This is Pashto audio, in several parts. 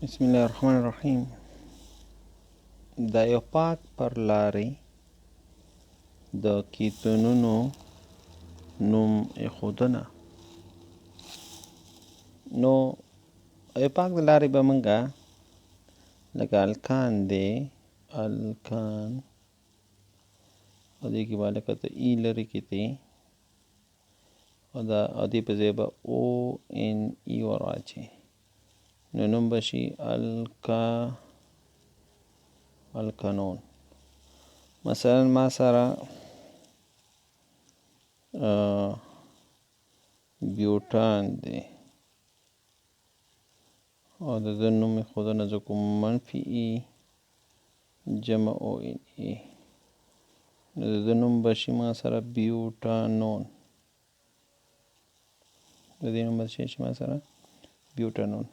بسم الله الرحمن الرحیم. د یو پاک پر لارې د کیتونونو نوم ایښودنه. نو یو پاک د لارې به موږ لکه الکان دی، الکان او دې کې به لکه د ای لرې کې دی او دې په ځای به او ان ای ور واچوي، نو نوم به شي الکانون. مثلا ما سره بیوټان دی او د ده نوم ایښودنه زه کوم منفي ای جمع او ان ای، نو د ده نوم به شي ما سره بیوټانون. د دې نوم به شي ما سره بیوټانون.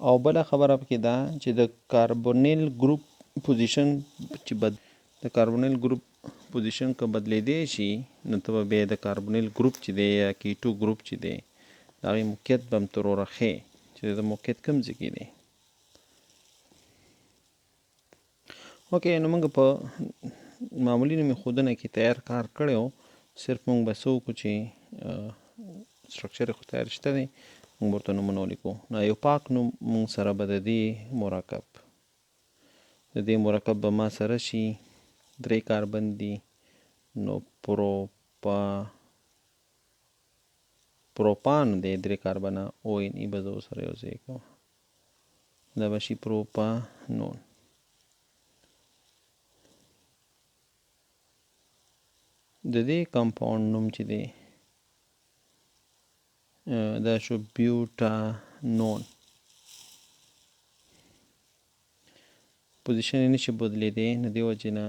او بله خبره پکې دا چې د کاربونیل ګروپ پوزیشن چې د کاربونیل ګروپ پوزیشن که بدلیدی شي، نو ته به بیا د کاربونیل ګروپ چې دی یا کیټو ګروپ چې دی د هغې موقعیت به هم تر وره ښیې چې د موقعیت کوم ځای کې دی. اوکې، نو موږ په معمولي نوم ایښودنه کې تیار کار کړی و، صرف موږ به څه وکړو چې سټرکچر خو تیار شته دی، موږ ورته نومونه ولیکو. نو یو پاک نوم موږ سره به د دې مرکب به ما سره شي 3 کاربن دي، نو پروپان دی 3 کاربنه، او ان ای به زه ورسره یو ځای کوم، دا به شي پروپانون. د دې کمپاوند نوم چې دی دا شو بیوټانون. پوزیشن یې نشي بدلیدی، نو دې وجې نه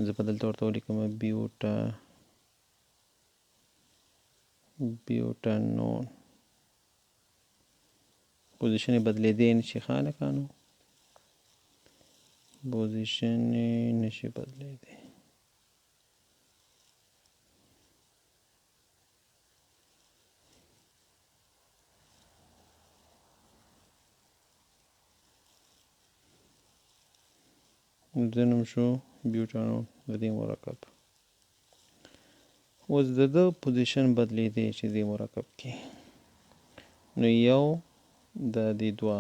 زه به دلته ورته ولیکم بیوټانون. پوزیشن یې بدلیدی نشي، خالقانو پوزیشن یې نشي بدلیدی. د نوم شو بیوټانون د دې مرکب. اوس د ده پوزیشن بدلیدی چې دې مرکب کې، نو یو د دې دوه،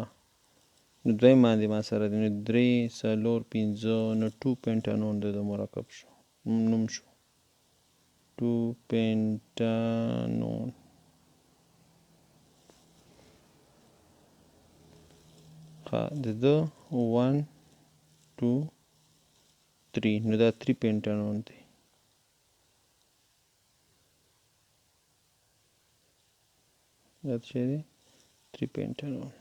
نو دویم باندې ما سره دی، نو 3 4 5، نو 2 پینټانون د مرکب شو، نوم شو 2 پینټانون. د ده 1 2 3، نو دا 3 پینټانون دی. دا څه دی؟ 3 پینټانون.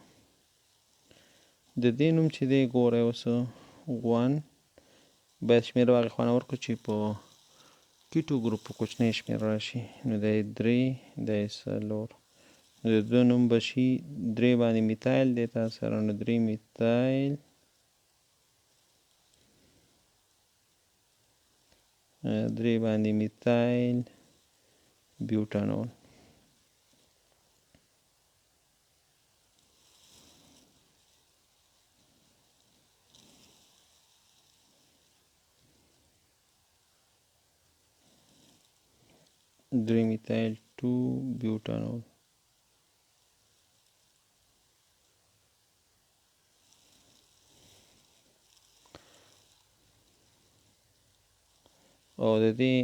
د دې نوم چې دی ګورئ اوس 1 باید شمېره هغې خوا نه ورکړو چې په کیټو ګروپ په کوچنی شمېره راشي، نو دا یې 3 دا یې 4، نو د ده نوم به شي 3 باندې میتایل دی تاسو سره، نو 3 میتایل 3 باندې میتایل بیوټانون. درې میتایل 2 بیوټانول. او د دې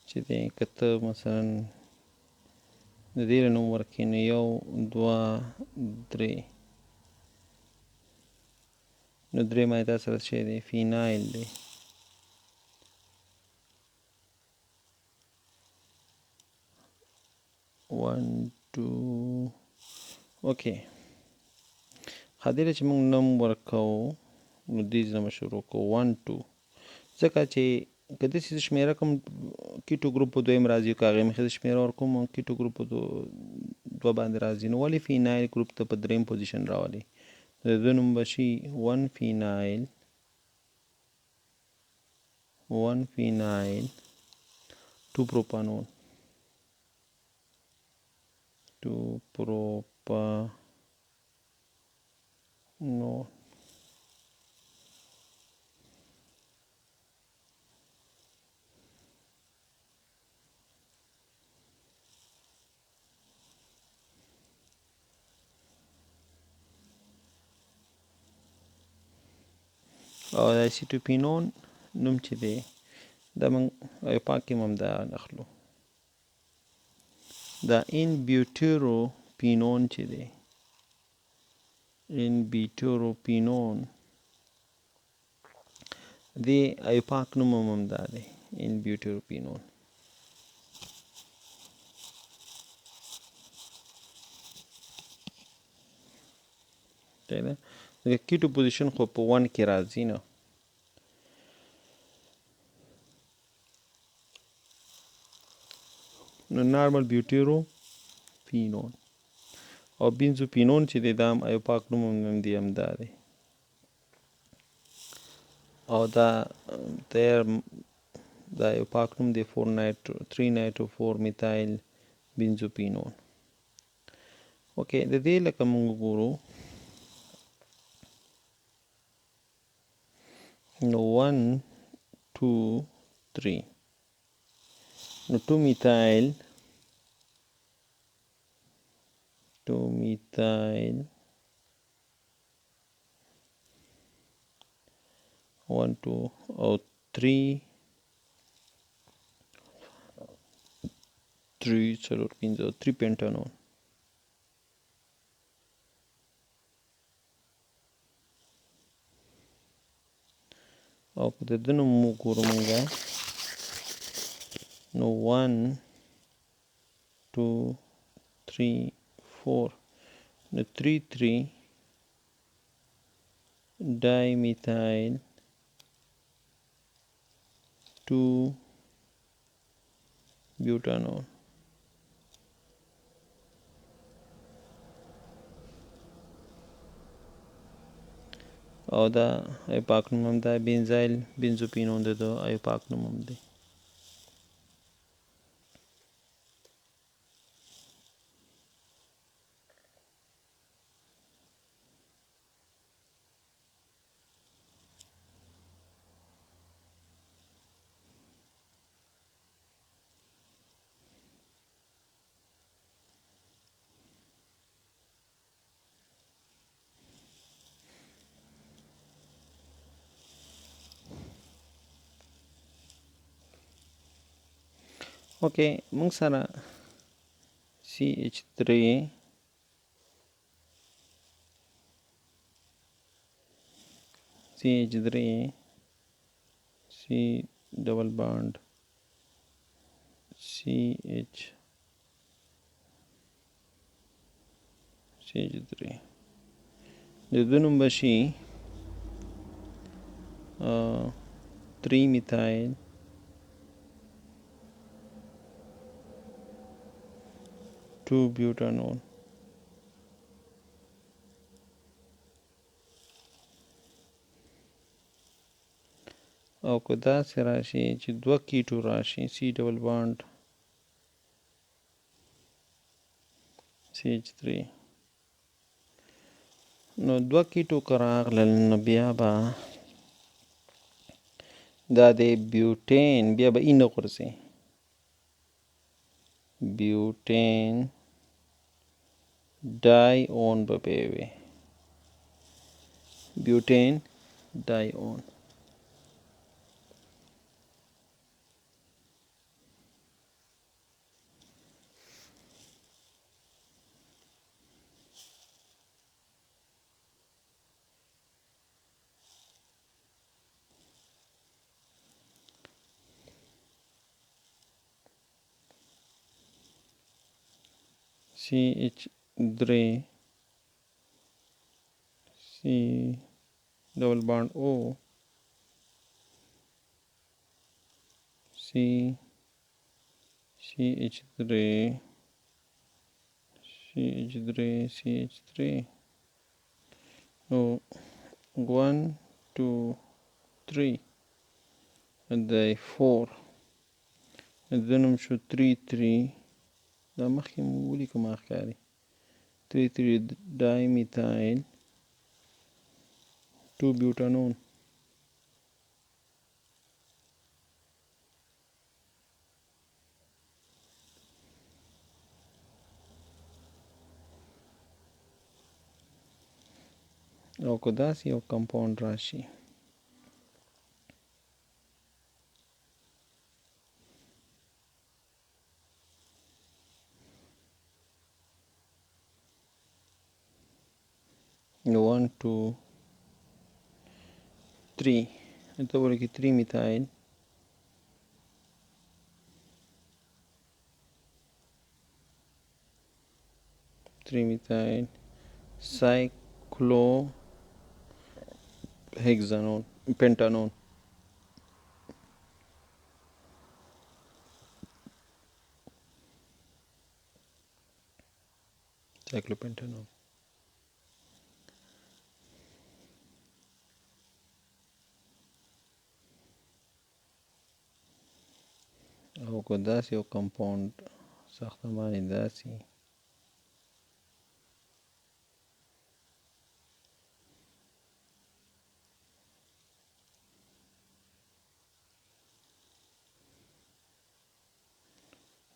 چې دی که ته مثلا د دې له نوم ورکړې، نو 1 2 3، نو 3 باندې تا سره څه دی؟ فینایل دی. اوکې، خدیره چې موږ نوم ورکوو، نو دې نه به شروع کوو 1 2، ځکه چې که داسې شمېره کوم کیټو ګروپ په دویم راځي، که هغې مخې ته شمېره ورکوم کیټو ګروپ په 2 باندې راځي، نو ولې فینایل ګروپ ته په 3 پوزیشن راولي؟ د ده نوم به شي 1 فینایل 2 پروپانون 2 propanol. او د اسیټوپینون نوم چې دی دا موږ یو پاک کې هم دا اخلو. دا ان بیوټیروپینون چې دی ان بیوټیروپینون دی یو پاک نوم هم دا دی ان بیوټیروپینون. د کیټو پوزیشن خو په 1 کې راځي نه. نو نارمل بیوټیروپینون او بینزوپینون چې دی دا هم یو پاک نوم هم دی هم دا دی. او دا یو پاک نوم دی 3 نایټرو 4 میتایل بینزوپینون. اوکې د دې لکه موږ وګورو نو 1 2 3 نو 2 میتایل 1 2 او 3 څلور پنځه 3 پینټانون. او په د ده نوم وګورو مونږه نو 1 2 3 4 نو 3 3 ډای میتایل 2 بیوټانول. او دا یو پاک نوم هم دا بینزایل بینزوپینون د ده یو پاک نوم هم دی. اوکې موږ سره CH3 C ډبل بانډ CH3 د دوی نوم به شي 3 میتایل 2 بیوټانول. او که داسې راشي چې 2 کیټو راشي C ډبل بانډ CH3 نو 2 کیټو که راغلل نو بیا به دا د بیوټین بیا به نه غورځي بیوټین ډای اون به وي بیوټین ډای اون. CH3 C double bond O C CH3 no 1 2 3 and the 4 and then I'm sure 3 3 دا مخکې مو ولیکه ما ښکاري 3,3-dimethyl 2-butanone. او که داسې یو کمپاوند راشي نو 1 2 3 ته ولیکي 3-methyl 3-methyl cyclohexanone pentanone. Cyclopentanone. او که داسې یو کمپاوند ساختمان یې داسې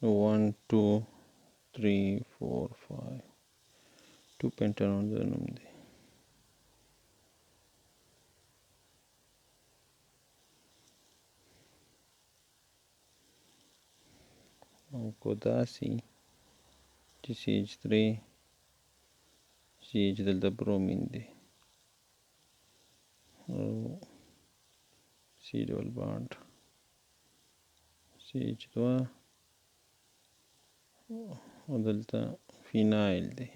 نو 1 2 3 4 5 2 pentanone د نوم دی. او که داسې چې CH3 CH دلته برومین دی او C ډبل بانډ CH2 او دلته فینایل دی.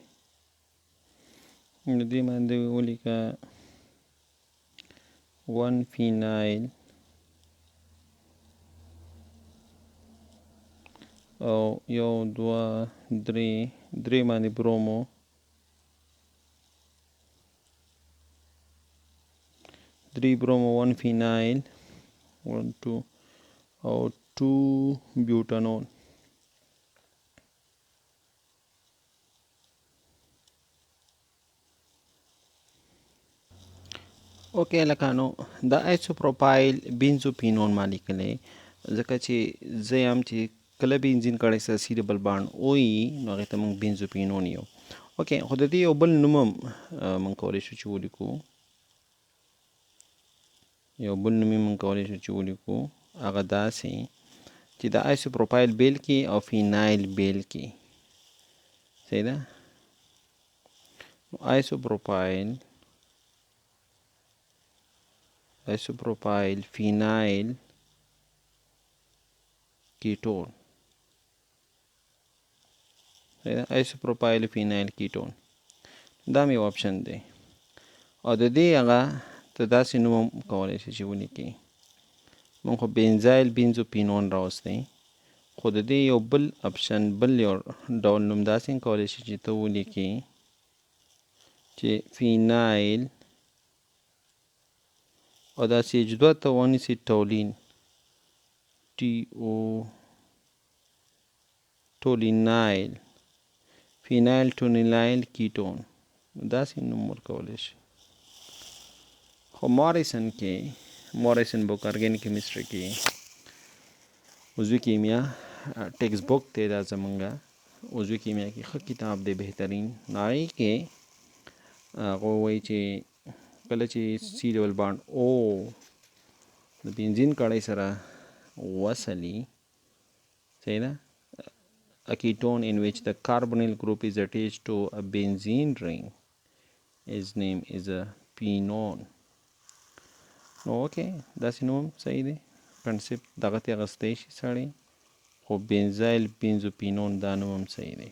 نو دې باندې ولیکه 1 فینایل او یو دوه درې باندې برومو 3 برومو 1 فینایل 1 2 او 2 بیوټانون. اوکې لکانو دا ایسوپروپایل بینزوپینون ما لیکلی ځکه چې زه یم چې کله بنزین کړی سره سی ډبل بانډ وي نو هغې ته موږ بینزوپینون یو. اوکې خو د دې یو بل نوم هم موږ کولی شو چې ولیکو هغه داسې چې د ایسوپروپایل بیل کې او فینایل بیل کې صحیح ده. ایسوپروپایل فینایل کیټون ایسوپروپایل فینایل کیټون دا مې یو اپشن دی او د دې هغه ته داسې نوم هم کولی شي چې ولیکي مونږ خو بنزایل بینزوپینون راوستی خو د دې یو بل اپشن بل یو ډول نوم داسې هم کولی شي چې ته ولیکي چې فینایل او دا CH2 ته ونیسي ټولین ټولینایل فینایل ټولینایل کیټون داسې نوم ورکولی شي. خو موریسن بک ارګینیک کیمسټري کې عضوي کیمیا ټیکسټ بک دی دا زمونږه عضوي کیمیا کې ښه کتاب دی بهترین. نو هغې کې هغه وایي چې کله چې سی ډبل بانډ او د بنزین کړۍ سره وصلي صحیح ده a ketone in which the carbonyl group is attached to a benzene ring its name is a phenone. نو اوکې داسې نوم صحیح دی کنسپټ دغه ته اخیستی شي سړی خو بنزایل بینزوپینون دا نوم هم صحیح دی.